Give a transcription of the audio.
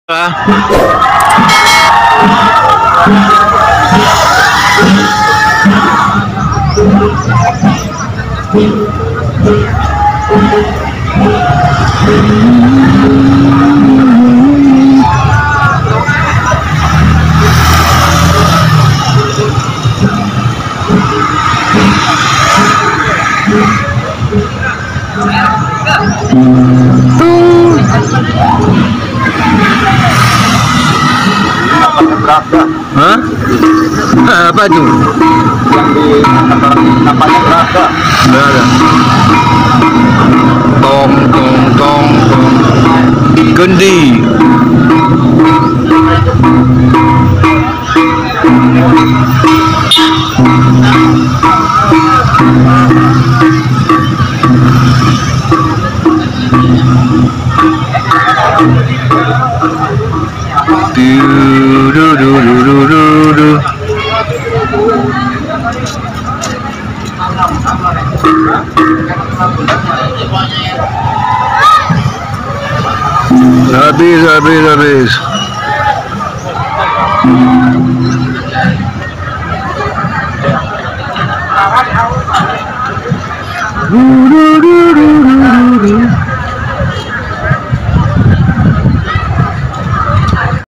Hah? Apa itu? Yang di nampaknya Braga. Berada. Tong tong tong tong. Gendi. Du du du du du du. Habis. Du du du du du.